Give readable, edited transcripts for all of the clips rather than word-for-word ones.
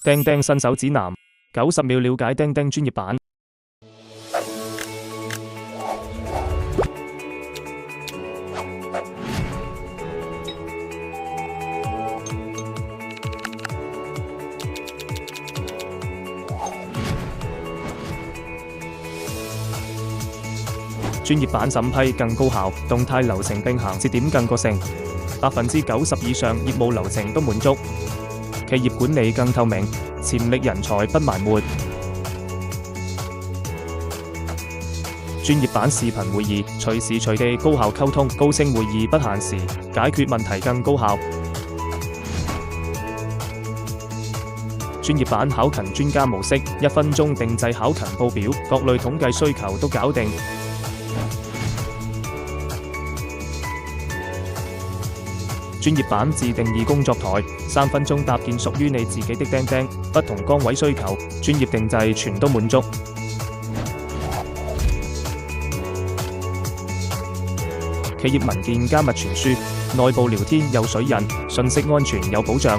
釘釘新手指南，90秒了解釘釘專業版。專業版審批更高效，動態流程並行，節點更個性，90%以上業務流程都滿足，企業管理更透明，潛力人才不埋沒。專業版視頻會議，隨時隨地高效溝通，高聲會議不限時，解決問題更高效。專業版考勤專家模式，1分鐘定制考勤報表，各類統計需求都搞定。專業版自定義工作台，3分鐘搭建屬於你自己的釘釘，不同崗位需求，專業定制全都滿足。企業文件加密傳輸，內部聊天有水印，信息安全有保障。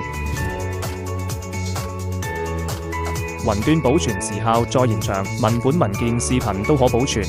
雲端保存時效再延長，文本文件視頻都可保存。